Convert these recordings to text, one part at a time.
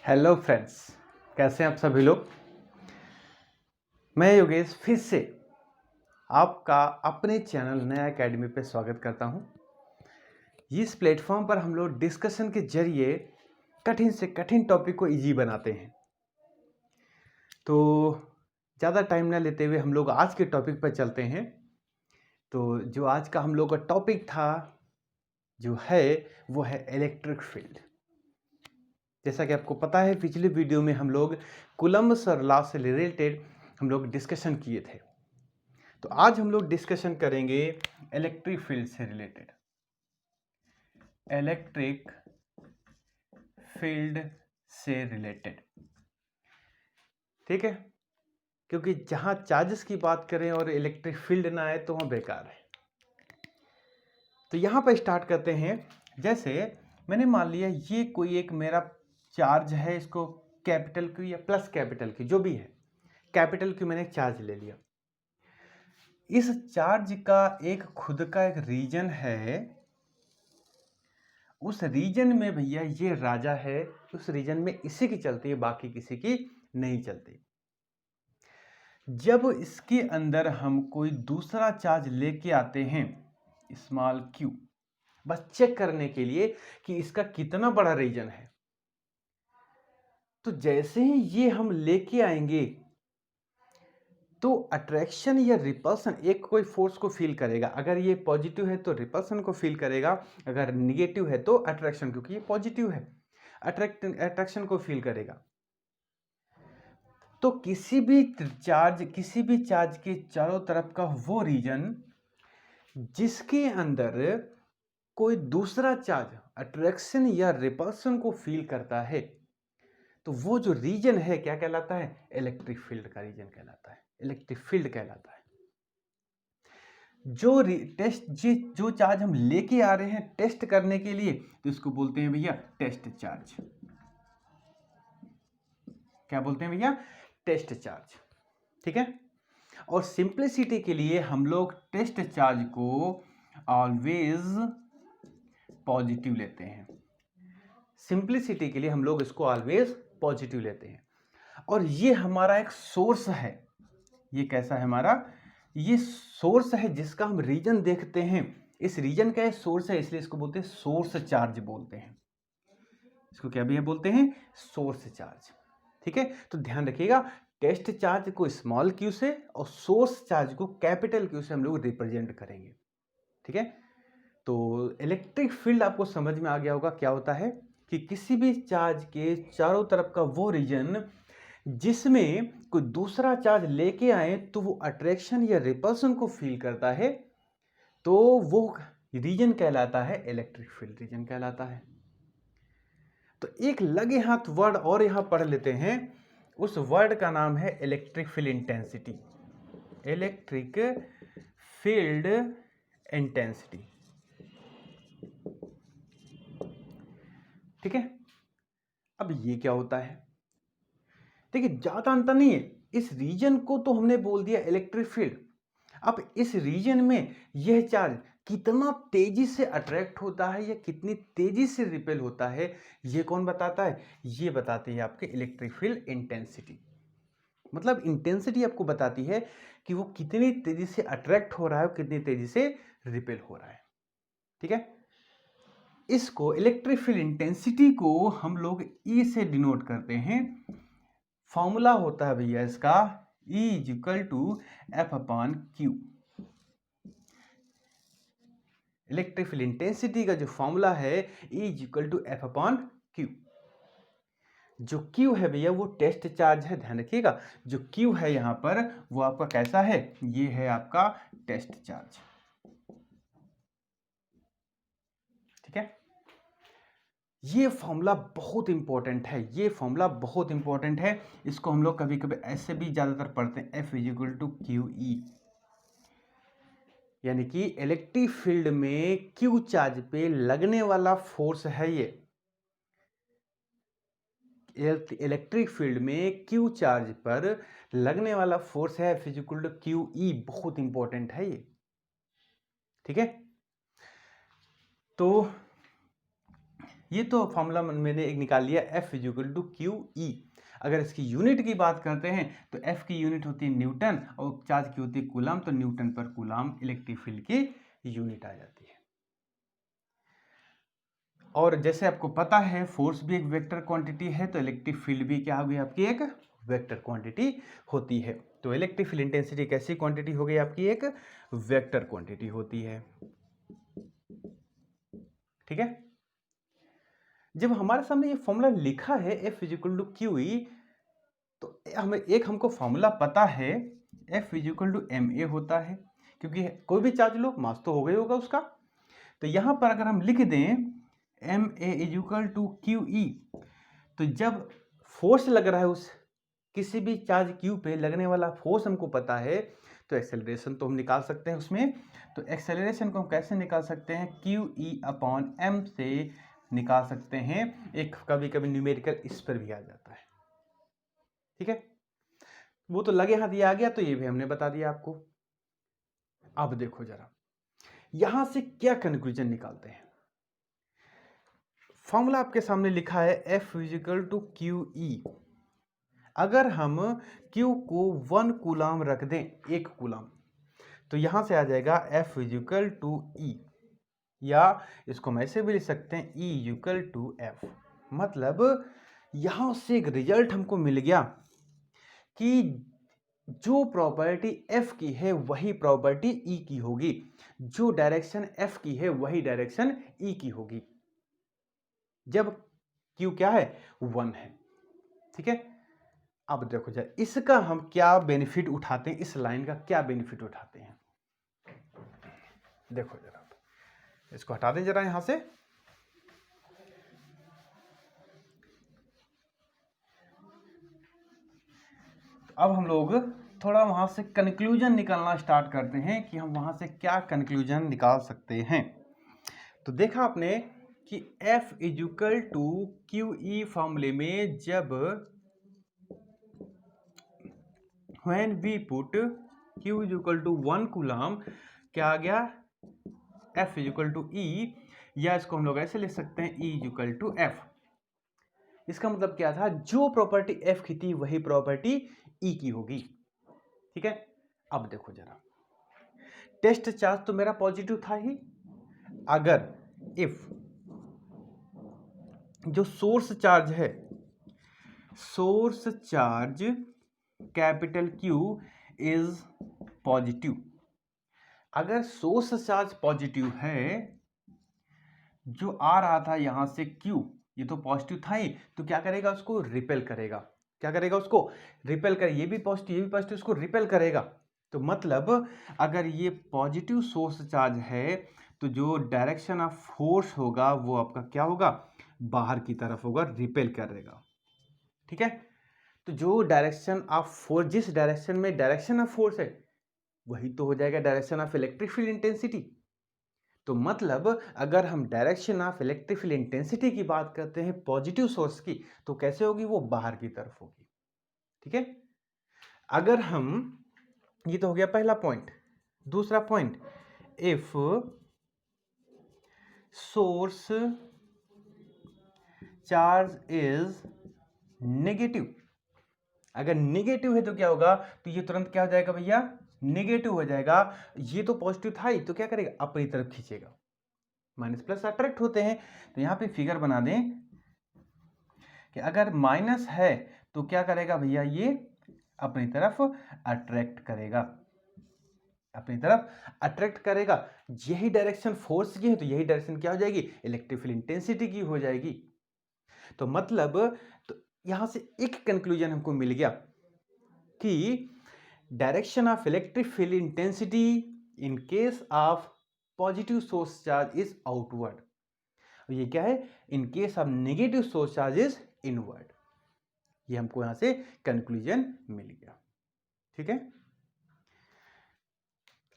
Hello friends, कैसे हैं आप सभी लोग। मैं योगेश फिर से आपका अपने चैनल नया एकेडमी पे स्वागत करता हूं। इस प्लेटफॉर्म पर हम लोग डिस्कशन के जरिए कठिन से कठिन टॉपिक को इजी बनाते हैं। तो ज़्यादा टाइम ना लेते हुए हम लोग आज के टॉपिक पर चलते हैं। तो जो आज का हम लोग का टॉपिक था जो है वो है इलेक्ट्रिक फील्ड। जैसा कि आपको पता है, पिछले वीडियो में हम लोग कूलम्ब्स और लॉ से रिलेटेड हम लोग डिस्कशन किए थे। तो आज हम लोग डिस्कशन करेंगे इलेक्ट्रिक फील्ड से रिलेटेड। इलेक्ट्रिक फील्ड से रिलेटेड, ठीक है, क्योंकि जहां चार्जेस की बात करें और इलेक्ट्रिक फील्ड ना आए तो वहां बेकार है। तो यहां पर स्टार्ट करते हैं। जैसे मैंने मान लिया ये कोई एक मेरा चार्ज है, इसको कैपिटल की या प्लस कैपिटल की जो भी है, कैपिटल की मैंने चार्ज ले लिया। इस चार्ज का एक खुद का एक रीजन है। उस रीजन में भैया ये राजा है, उस रीजन में इसी की चलती है, बाकी किसी की नहीं चलती। जब इसके अंदर हम कोई दूसरा चार्ज लेके आते हैं, स्मॉल क्यू, बस चेक करने के लिए कि इसका कितना बड़ा रीजन है, तो जैसे ही ये हम लेके आएंगे तो अट्रैक्शन या रिपल्सन एक कोई फोर्स को फील करेगा। अगर ये पॉजिटिव है तो रिपल्सन को फील करेगा, अगर निगेटिव है तो अट्रैक्शन, क्योंकि ये पॉजिटिव है, अट्रैक्शन को फील करेगा। तो किसी भी चार्ज के चारों तरफ का वो रीजन जिसके अंदर कोई दूसरा चार्ज अट्रैक्शन या रिपल्सन को फील करता है, तो वो जो रीजन है क्या कहलाता है? इलेक्ट्रिक फील्ड का रीजन कहलाता है, इलेक्ट्रिक फील्ड कहलाता है। जो चार्ज हम लेके आ रहे हैं टेस्ट करने के लिए, तो इसको बोलते हैं भैया टेस्ट चार्ज। क्या बोलते हैं भैया? टेस्ट चार्ज, ठीक है। और सिंप्लिसिटी के लिए हम लोग टेस्ट चार्ज को ऑलवेज पॉजिटिव लेते हैं। सिंप्लिसिटी के लिए हम लोग इसको ऑलवेज पॉजिटिव लेते हैं। और ये हमारा एक सोर्स है। ये कैसा है हमारा? ये सोर्स है जिसका हम रीजन देखते हैं। इस रीजन का सोर्स है, इसलिए इसको बोलते हैं सोर्स चार्ज बोलते हैं। इसको क्या भी बोलते हैं? सोर्स चार्ज, ठीक है। तो ध्यान रखिएगा, टेस्ट चार्ज को स्मॉल क्यू से और सोर्स चार्ज को कैपिटल क्यू से हम लोग रिप्रेजेंट करेंगे, ठीक है। तो इलेक्ट्रिक फील्ड आपको समझ में आ गया होगा क्या होता है कि किसी भी चार्ज के चारों तरफ का वो रीजन जिसमें कोई दूसरा चार्ज लेके आए तो वो अट्रैक्शन या रिपल्सन को फील करता है, तो वो रीजन कहलाता है इलेक्ट्रिक फील्ड रीजन कहलाता है। तो एक लगे हाथ वर्ड और यहां पढ़ लेते हैं। उस वर्ड का नाम है electric field intensity. Electric field intensity, ठीक है। अब ये क्या होता है? देखिए, ज्यादा अंतर नहीं है। इस रीजन को तो हमने बोल दिया इलेक्ट्रिक फील्ड। अब इस रीजन में यह चार्ज कितना तेजी से अट्रैक्ट होता है या कितनी तेजी से रिपेल होता है, यह कौन बताता है? ये बताती है आपके इलेक्ट्रिक फील्ड इंटेंसिटी। मतलब इंटेंसिटी आपको बताती है कि वो कितनी तेजी से अट्रैक्ट हो रहा है, कितनी तेजी से रिपेल हो रहा है, ठीक है। इसको इलेक्ट्रिक फील्ड इंटेंसिटी को हम लोग ई से डिनोट करते हैं। फॉर्मूला होता है भैया इसका E is equal to F upon Q. Electric field intensity का जो फॉर्मूला है E is equal to F upon Q. जो Q है भैया वो टेस्ट चार्ज है, ध्यान रखिएगा। जो Q है यहां पर वो आपका कैसा है? ये है आपका टेस्ट चार्ज, ठीक है। ये फॉर्मूला बहुत इंपॉर्टेंट है, ये फॉर्मूला बहुत इंपॉर्टेंट है। इसको हम लोग कभी कभी ऐसे भी ज्यादातर पढ़ते हैं, F is equal to Q E, यानी कि इलेक्ट्रिक फील्ड में Q चार्ज पे लगने वाला फोर्स है। ये इलेक्ट्रिक फील्ड में Q चार्ज पर लगने वाला फोर्स है F is equal to Q E. बहुत इंपॉर्टेंट है ये, ठीक है। तो ये तो फॉर्मूला मैंने एक निकाल लिया, F equal to Q E. अगर इसकी यूनिट की बात करते हैं तो F की यूनिट होती है न्यूटन और चार्ज की होती है कूलम, तो न्यूटन पर कूलम इलेक्ट्रिक फील्ड की यूनिट आ जाती है। और जैसे आपको पता है फोर्स भी एक वेक्टर क्वांटिटी है, तो इलेक्ट्रिक फील्ड भी क्या होगी आपकी, एक वेक्टर क्वांटिटी होती है। तो इलेक्ट्रिक फील्ड इंटेंसिटी कैसी क्वांटिटी हो गई आपकी, एक वेक्टर क्वांटिटी होती है। ठीक है, जब हमारे सामने ये फॉर्मूला लिखा है F equal to Q E, तो हमें एक हमको फॉर्मूला पता है F equal to M A होता है, क्योंकि कोई भी चार्ज लो मास तो हो गई होगा उसका। तो यहां पर अगर हम लिख दें M A equal to Q E, तो जब फोर्स लग रहा है उस किसी भी चार्ज क्यू पे लगने वाला फोर्स हमको पता है, तो एक्सेलरेशन तो हम निकाल सकते हैं उसमें। तो एक्सेलरेशन को हम कैसे निकाल सकते हैं, क्यू ई अपॉन एम से निकाल सकते हैं। एक कभी कभी न्यूमेरिकल इस पर भी आ जाता है। ठीक है, वो तो लगे हाथ ये आ गया, तो ये भी हमने बता दिया आपको। अब देखो जरा यहां से क्या कंक्लूजन निकालते हैं। फॉर्मूला आपके सामने लिखा है F equal to Q E. अगर हम Q को 1 कूलम रख दें, 1 कूलम, तो यहां से आ जाएगा F इक्वल टू ई, या इसको हम ऐसे भी लिख सकते हैं E इक्वल टू F। मतलब यहां से एक रिजल्ट हमको मिल गया कि जो प्रॉपर्टी F की है वही प्रॉपर्टी E की होगी, जो डायरेक्शन F की है वही डायरेक्शन E की होगी, जब Q क्या है, 1 है। ठीक है, अब देखो जरा इसका हम क्या बेनिफिट उठाते हैं, इस लाइन का क्या बेनिफिट उठाते हैं। देखो जरा इसको हटा दें जरा यहां से। अब हम लोग थोड़ा वहां से कंक्लूजन निकालना स्टार्ट करते हैं कि हम वहां से क्या कंक्लूजन निकाल सकते हैं। तो देखा आपने कि F equal to Q E फॉर्मूले में जब when we put Q equal to 1 coulomb, क्या आ गया, F इक्वल टू E, या इसको हम लोग ऐसे लिख सकते हैं E इक्वल टू F। इसका मतलब क्या था, जो प्रॉपर्टी F की थी वही प्रॉपर्टी E की होगी। ठीक है, अब देखो जरा टेस्ट चार्ज तो मेरा पॉजिटिव था ही। अगर इफ जो सोर्स चार्ज है, source charge capital Q is positive, अगर सोर्स चार्ज पॉजिटिव है, जो आ रहा था यहां से Q, ये तो पॉजिटिव था ही, तो क्या करेगा, उसको रिपेल करेगा। क्या करेगा, उसको रिपेल कर, ये भी पॉजिटिव उसको रिपेल करेगा। तो मतलब अगर ये पॉजिटिव सोर्स चार्ज है, तो जो डायरेक्शन ऑफ फोर्स होगा वो आपका क्या होगा, बाहर की तरफ होगा, रिपेल करेगा। ठीक है, तो जो डायरेक्शन ऑफ फोर्स, जिस डायरेक्शन में डायरेक्शन ऑफ फोर्स है, वही तो हो जाएगा direction of electric field intensity. तो मतलब अगर हम direction of electric field intensity की बात करते हैं पॉजिटिव सोर्स की, तो कैसे होगी, वो बाहर की तरफ होगी। ठीक है, अगर हम, ये तो हो गया पहला पॉइंट। दूसरा point, if source charge is negative, अगर नेगेटिव है तो क्या होगा, तो ये तुरंत क्या हो जाएगा भैया, नेगेटिव हो जाएगा। ये तो पॉजिटिव था ही, तो क्या करेगा, अपनी तरफ खींचेगा। माइनस प्लस अट्रैक्ट होते हैं, तो यहां पे फिगर बना दें कि अगर माइनस है तो क्या करेगा भैया, ये अपनी तरफ अट्रैक्ट करेगा, अपनी तरफ अट्रैक्ट करेगा। यही डायरेक्शन फोर्स की है, तो यही डायरेक्शन क्या हो जाएगी, इलेक्ट्रिक फील्ड इंटेंसिटी की हो जाएगी। तो मतलब तो यहां से एक कंक्लूजन हमको मिल गया कि direction of electric field intensity in case of positive source charge is outward, ये क्या है, in case of negative source charge is inward. ये हमको यहां से कंक्लूजन मिल गया। ठीक है,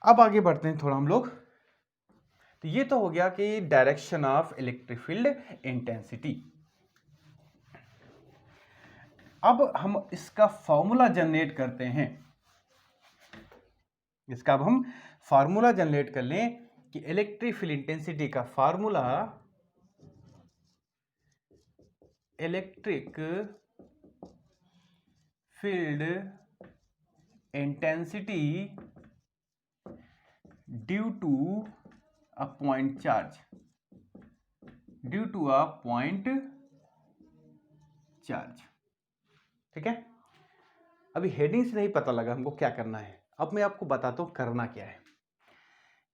अब आगे बढ़ते हैं थोड़ा हम लोग। तो ये तो हो गया कि direction of electric field intensity. अब हम इसका फॉर्मूला जनरेट करते हैं, इसका अब हम फार्मूला जनरेट कर लें कि इलेक्ट्रिक फील्ड इंटेंसिटी का formula electric field intensity due to a point charge, due to a point charge. ठीक है, अभी हेडिंग से नहीं पता लगा हमको क्या करना है, अब मैं आपको बताता हूं करना क्या है।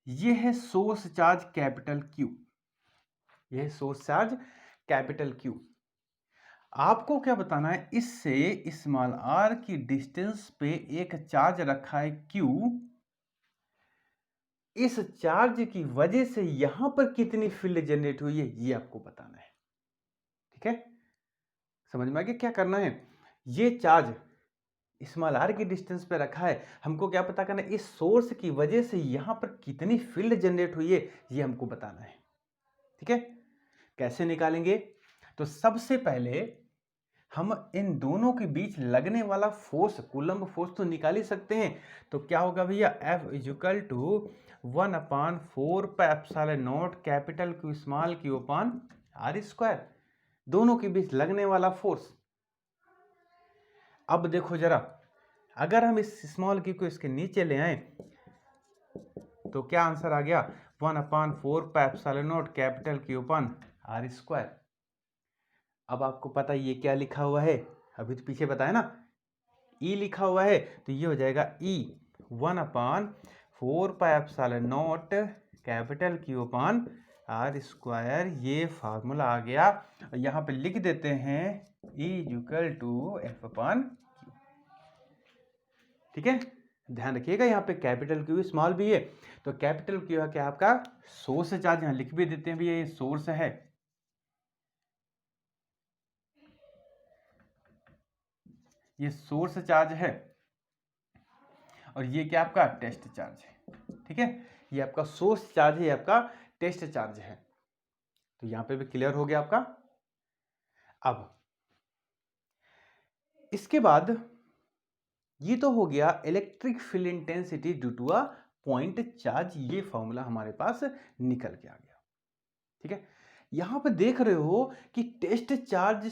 ये है सोर्स चार्ज कैपिटल क्यू, यह है सोर्स चार्ज कैपिटल क्यू। आपको क्या बताना है, इससे स्मॉल आर की डिस्टेंस पे एक चार्ज रखा है क्यू, इस चार्ज की वजह से यहां पर कितनी फील्ड जनरेट हुई है ये आपको बताना है। ठीक है, समझ में आ गया क्या करना है। ये चार्ज स्मॉल आर की डिस्टेंस पे रखा है, हमको क्या पता करना है, इस सोर्स की वजह से यहां पर कितनी फील्ड जनरेट हुई है ये हमको बताना है। ठीक है, कैसे निकालेंगे, तो सबसे पहले हम इन दोनों के बीच लगने वाला फोर्स, कूलम्ब फोर्स तो निकाल ही सकते हैं। तो क्या होगा भैया, F equal to 1/4πε0 capital Q small Q upon R square, दोनों के बीच लगने वाला फोर्स। अब देखो जरा, अगर हम इस स्मॉल क्यू को इसके नीचे ले आए तो क्या आंसर आ गया, 1/4πε0 capital Q upon R square. अब आपको पता ये क्या लिखा हुआ है, अभी तो पीछे बताया ना, ई लिखा हुआ है, तो ये हो जाएगा E 1/4πε0 capital Q upon R square. ये फार्मूला आ गया, यहां पे लिख देते हैं E equal to F upon Q. ठीक है, ध्यान रखिएगा यहाँ पे कैपिटल क्यू स्मॉल भी है, तो कैपिटल क्यू है क्या आपका सोर्स चार्ज, यहां लिख भी देते हैं भैया ये सोर्स है, ये सोर्स चार्ज है, और ये क्या आपका टेस्ट चार्ज है। ठीक है, ये आपका सोर्स चार्ज है, ये आपका टेस्ट चार्ज है, तो यहां पे भी क्लियर हो गया आपका। अब इसके बाद ये तो हो गया electric field intensity due to a point charge, ये फॉर्मूला हमारे पास निकल के आ गया। ठीक है, यहां पे देख रहे हो कि टेस्ट चार्ज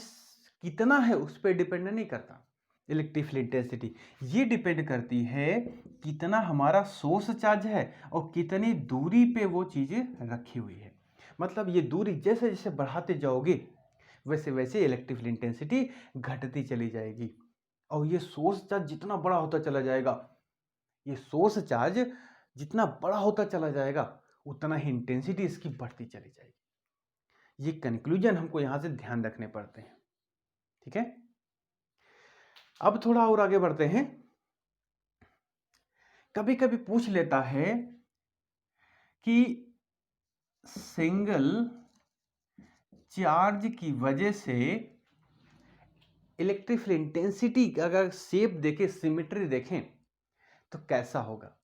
कितना है उस पर डिपेंड नहीं करता इलेक्ट्रिक फील्ड इंटेंसिटी, ये डिपेंड करती है कितना हमारा सोर्स चार्ज है और कितनी दूरी पे वो चीजें रखी हुई है। मतलब ये दूरी जैसे जैसे बढ़ाते जाओगे वैसे वैसे इलेक्ट्रिक फील्ड इंटेंसिटी घटती चली जाएगी, और ये सोर्स चार्ज जितना बड़ा होता चला जाएगा, ये सोर्स चार्ज जितना बड़ा होता चला जाएगा उतना ही इंटेंसिटी इसकी बढ़ती चली जाएगी। ये कंक्लूजन हमको यहां से ध्यान रखने पड़ते हैं। ठीक है, अब थोड़ा और आगे बढ़ते हैं। कभी कभी पूछ लेता है कि सिंगल चार्ज की वजह से इलेक्ट्रिक फील्ड इंटेंसिटी का अगर शेप देखें, सिमेट्री देखें तो कैसा होगा।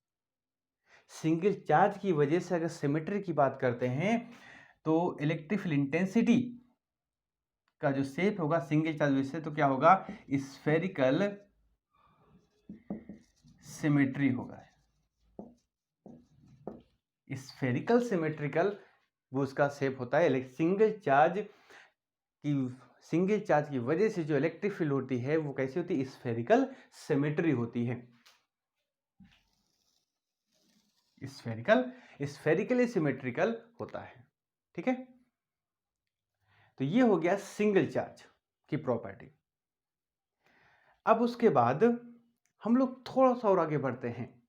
सिंगल चार्ज की वजह से अगर सिमेट्री की बात करते हैं तो इलेक्ट्रिक फील्ड इंटेंसिटी का जो शेप होगा सिंगल चार्ज वजह से, तो क्या होगा, स्फेरिकल सिमेट्री होगा, स्फेरिकल सिमेट्रिकल वो उसका शेप होता है। सिंगल चार्ज की वजह से जो इलेक्ट्रिक फील्ड होती है वो कैसी होती है, स्फेरिकल सिमेट्री होती है, स्फेरिकली सिमेट्रिकल होता है। ठीक है, तो ये हो गया सिंगल चार्ज की प्रॉपर्टी। अब उसके बाद हम लोग थोड़ा सा और आगे बढ़ते हैं,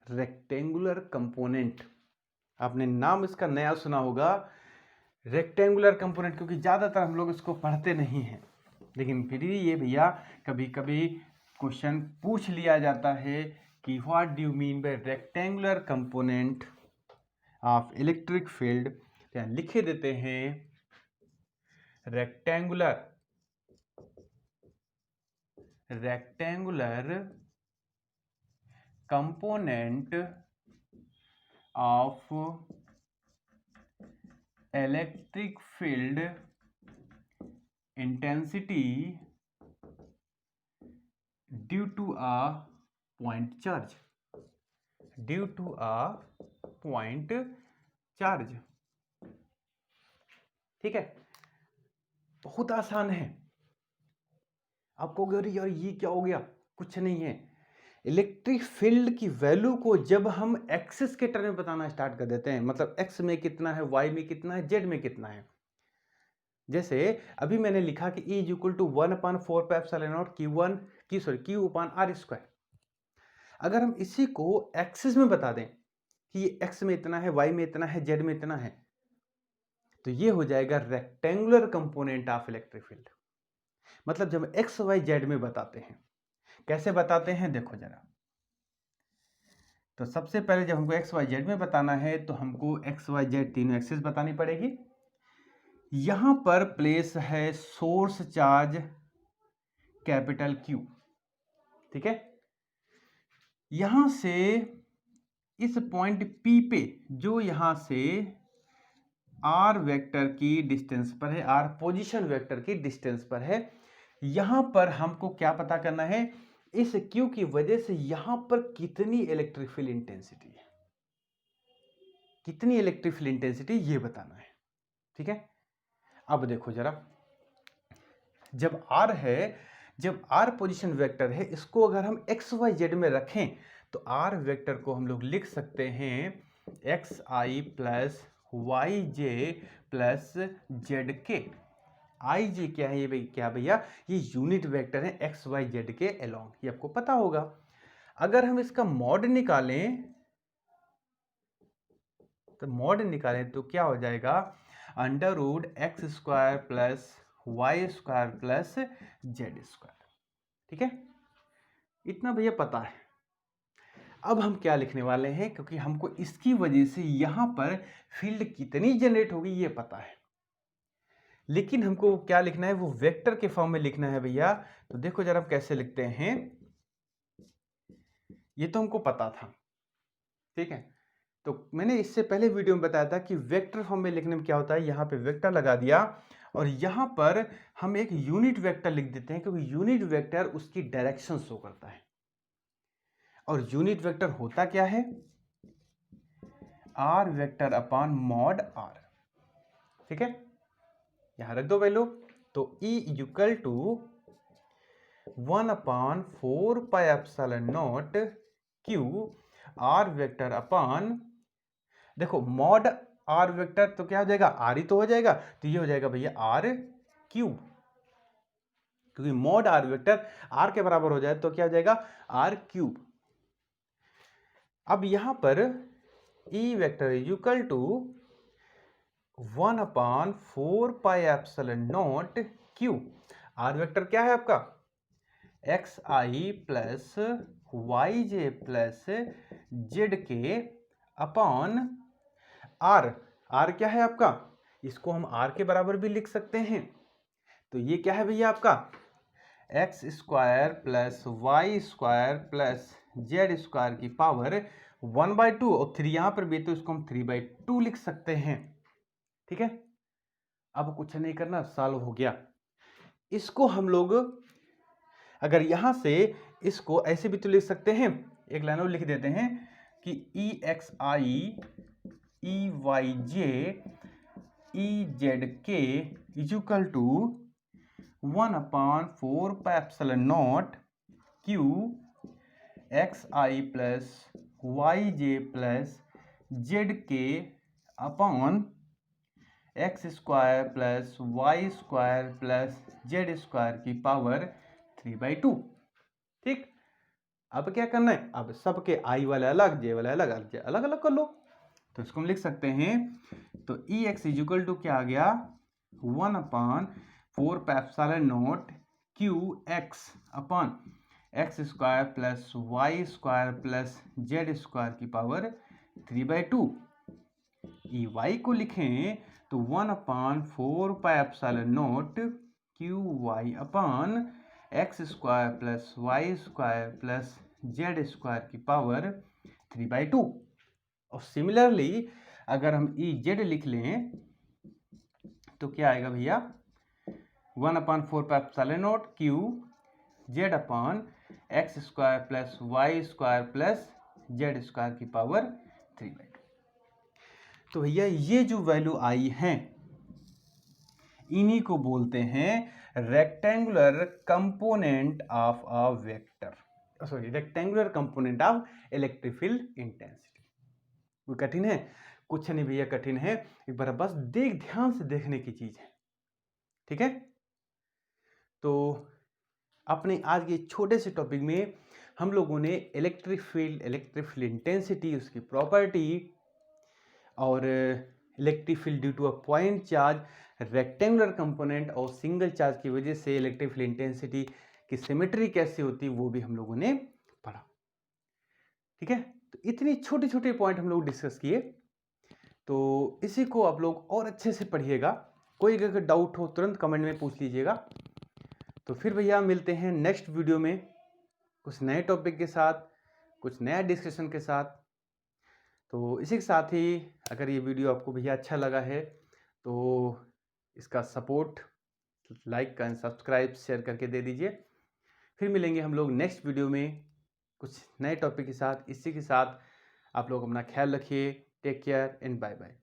रेक्टेंगुलर कंपोनेंट। आपने नाम इसका नया सुना होगा, रेक्टेंगुलर कंपोनेंट, क्योंकि ज्यादातर हम लोग इसको पढ़ते नहीं हैं, लेकिन फिर भी ये भैया कभी कभी क्वेश्चन पूछ लिया जाता है कि what do you mean by rectangular component of electric field. लिखे देते हैं rectangular component of electric field intensity due to a point charge, due to a point charge. ठीक है, बहुत आसान है। आप कहोगे अरे यार ये क्या हो गया, कुछ नहीं है। इलेक्ट्रिक फील्ड की वैल्यू को जब हम एक्सिस के टर्म में बताना स्टार्ट कर देते हैं, मतलब एक्स में कितना है, वाई में कितना है, जेड में कितना है। जैसे अभी मैंने लिखा कि E equal to 1/4 Q upon R square. अगर हम इसी को एक्सिस में बता दें कि ये एक्स में इतना है, वाई में इतना है, जेड में इतना है, तो ये हो जाएगा rectangular component of electric field. मतलब जब एक्स वाई जेड में बताते हैं, कैसे बताते हैं देखो जरा। तो सबसे पहले जब हमको एक्स वाई जेड में बताना है तो हमको एक्स वाई जेड तीनों एक्सिस बतानी पड़ेगी। यहां पर प्लेस है सोर्स चार्ज कैपिटल क्यू, ठीक है। यहां से इस पॉइंट पी पे जो यहां से आर वेक्टर की डिस्टेंस पर है, आर पोजीशन वेक्टर की डिस्टेंस पर है, यहां पर हमको क्या पता करना है, इस क्यू की वजह से यहां पर कितनी इलेक्ट्रिक फील्ड इंटेंसिटी है, कितनी इलेक्ट्रिक फील्ड इंटेंसिटी ये बताना है, ठीक है। अब देखो जरा, जब आर है, जब आर पोजीशन वेक्टर है, इसको अगर हम एक्स वाई जेड में रखें तो आर वेक्टर को हम लोग लिख सकते हैं x I plus Y J plus Z के। आई जे क्या है, ये भाई क्या भैया, ये यूनिट वेक्टर है एक्स वाई जेड के अलोंग, ये आपको पता होगा। अगर हम इसका मॉड निकालें तो क्या हो जाएगा, under root X square plus Y square plus Z square, ठीक है। इतना भैया पता है। अब हम क्या लिखने वाले हैं, क्योंकि हमको इसकी वजह से यहां पर फील्ड कितनी जनरेट होगी ये पता है, लेकिन हमको क्या लिखना है, वो वेक्टर के फॉर्म में लिखना है भैया। तो देखो जरा हम कैसे लिखते हैं, ये तो हमको पता था, ठीक है। तो मैंने इससे पहले वीडियो में बताया था कि वेक्टर फॉर्म में लिखने में क्या होता है, यहां पे वेक्टर लगा दिया और यहां पर हम एक यूनिट वेक्टर लिख देते हैं, क्योंकि यूनिट वेक्टर उसकी डायरेक्शन शो करता है। और यूनिट वेक्टर होता क्या है, R vector upon mod R, ठीक है। यहां रख दो वैल्यू। तो E equal to 1/4 Q R vector upon, देखो मॉड आर वेक्टर तो क्या हो जाएगा, आर ही तो हो जाएगा, तो ये हो जाएगा भैया आर क्यूब, क्योंकि मॉड आर वेक्टर आर के बराबर हो जाए तो क्या हो जाएगा, आर क्यूब। अब यहां पर E vector equal to 1/4 Q, R vector क्या है आपका, X I plus Y J plus Z K upon R. R क्या है आपका, इसको हम आर के बराबर भी लिख सकते हैं। तो ये क्या है भैया आपका, X square plus Y square plus Z square की पावर 1/2 और 3 यहां पर भी, तो इसको हम 3/2 लिख सकते हैं, ठीक है। अब कुछ नहीं करना, सॉल्व हो गया। इसको हम लोग अगर यहां से इसको ऐसे भी तो लिख सकते हैं, एक लाइन और लिख देते हैं कि E X I E Y J E Z K equal to 1/4 Q X I plus Y J plus Z K upon X square plus Y square plus Z square की पावर 3/2, ठीक। अब क्या करना है, अब सबके आई वाले अलग, जे वाले अलग, अलग अलग कर लो। तो इसको हम लिख सकते हैं, तो ई एक्स इक्वल टू क्या आ गया, 1/4 Q X upon X square plus Y square plus Z square की पावर 3/2। ई वाई को लिखें तो 1/4 Q Y upon X square plus Y square plus Z square की पावर 3/2। और सिमिलरली अगर हम ई जेड लिख लें तो क्या आएगा भैया, 1/4 Q Z upon X square plus Y square plus Z square की पावर 3/2। तो भैया ये जो वैल्यू आई है, इन्हीं को बोलते हैं rectangular component of a vector, sorry rectangular component of electric field intensity. कोई कठिन है? कुछ नहीं भैया कठिन है, एक बार बस ध्यान से देखने की चीज है, ठीक है। तो अपने आज के छोटे से टॉपिक में हम लोगों ने इलेक्ट्रिक फील्ड इंटेंसिटी, उसकी प्रॉपर्टी और electric field due to a point charge, rectangular component और सिंगल चार्ज की वजह से इलेक्ट्रिक फील्ड इंटेंसिटी की सिमेट्री कैसे होती है वो भी हम लोगों ने पढ़ा, ठीक है। तो इतनी छोटे छोटे पॉइंट हम लोग डिस्कस किए, तो इसी को आप लोग और अच्छे से पढ़िएगा। कोई अगर डाउट हो तुरंत कमेंट में पूछ लीजिएगा। तो फिर भैया मिलते हैं नेक्स्ट वीडियो में कुछ नए टॉपिक के साथ, कुछ नया डिस्कशन के साथ। तो इसी के साथ ही अगर ये वीडियो आपको भैया अच्छा लगा है तो इसका support like and subscribe share करके दे दीजिए। फिर मिलेंगे हम लोग नेक्स्ट वीडियो में कुछ नए टॉपिक के साथ। इसी के साथ आप लोग अपना ख्याल रखिए। Take care and bye bye.